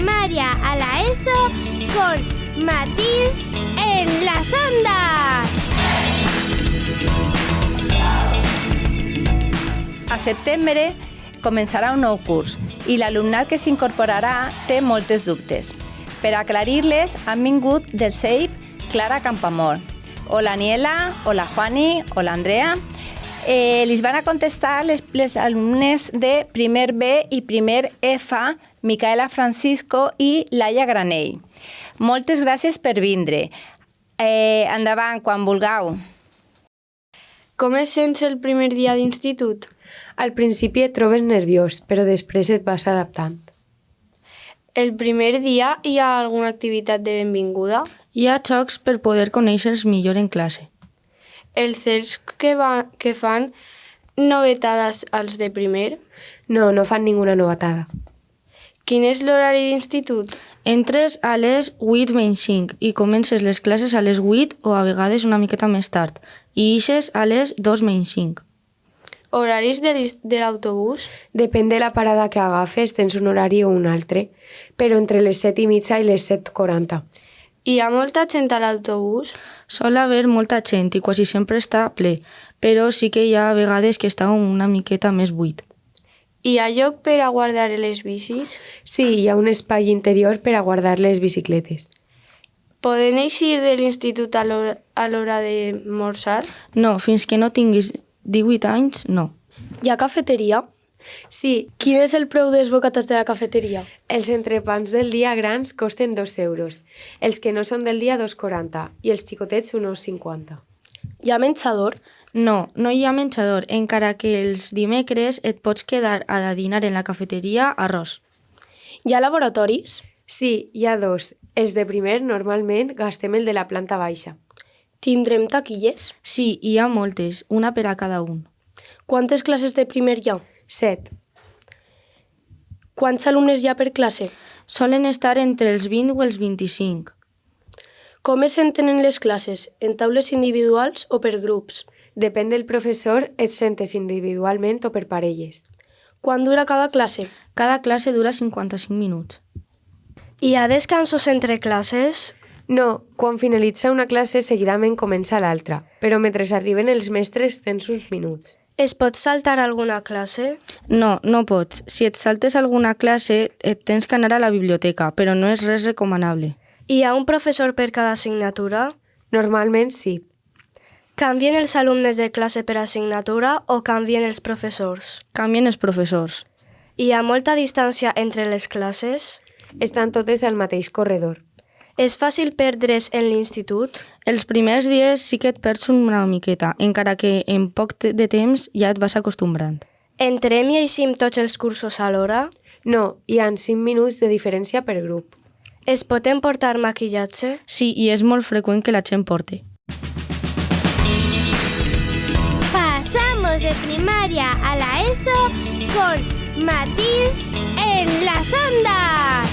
primaria a la ESO con Matiz en las ondas. A setembre començarà un nou curs i l'alumnat que s'incorporarà té moltes dubtes. Per aclarir-les han vingut del CEIP Clara Campamor. Hola Aniela, hola Juani, hola Andrea. Les van a contestar les alumnes de primer B i primer F, Micaela Francisco i Laia Granell. Moltes gràcies per vindre. Endavant, quan vulgueu. Com et sents el primer dia d'institut? Al principi et trobes nerviós, però després et vas adaptant. El primer dia hi ha alguna activitat de benvinguda? Hi ha jocs per poder conèixer-los millor en classe. Els CERS que fan novetades als de primer? No, no fan ninguna novetada. Quin és l'horari d'institut? Entres a les 8:25 i comences les classes a les 8 o a vegades una miqueta més tard i ixes a les 2:25. Horaris de l'autobús? Depèn de la parada que agafes, tens un horari o un altre, però entre les 7:30 i les 7:40. Hi ha molta gent a l'autobús? Sol haver molta gent i quasi sempre està ple, però sí que hi ha vegades que està una miqueta més buit. Hi ha lloc per a guardar les bicis? Sí, hi ha un espai interior per a guardar les bicicletes. Poden eixir de l'institut a l'hora de morsar? No, fins que no tinguis 18 anys, no. Hi ha cafeteria? Sí. Quin és el preu dels bocates de la cafeteria? Els entrepans del dia grans costen 2 euros, els que no són del dia 2,40 i els xicotets unos 50. Hi ha menjador? No, no hi ha menjador, encara que els dimecres et pots quedar a dinar en la cafeteria arròs. Hi ha laboratoris? Sí, hi ha 2. Els de primer normalment gastem el de la planta baixa. Tindrem taquilles? Sí, hi ha moltes, una per a cada un. Quantes classes de primer hi ha? 7. Quants alumnes hi ha per classe? Solen estar entre els 20 o els 25. Com es senten les classes? En taules individuals o per grups? Depèn del professor, et sentes individualment o per parelles. Quant dura cada classe? Cada classe dura 55 minuts. Hi ha descansos entre classes? No, quan finalitza una classe seguidament comença l'altra, però mentre arriben els mestres tens uns minuts. Es pot saltar alguna classe? No, no pots. Si et saltes alguna classe, et tens que anar a la biblioteca, però no és res recomanable. Hi ha un professor per cada assignatura? Normalment sí. Canvien els alumnes de classe per assignatura o canvien els professors? Canvien els professors. Hi ha molta distància entre les classes? Estan totes al mateix corredor. És fàcil perdre's en l'institut? Els primers dies sí que et perds una miqueta, encara que en poc de temps ja et vas acostumbrant. Entrem i eixim tots els cursos alhora? No, hi ha 5 minuts de diferència per grup. Es pot emportar maquillatge? Sí, i és molt freqüent que la gent porte. Pasamos de primaria a la ESO con Matiz en las ondas.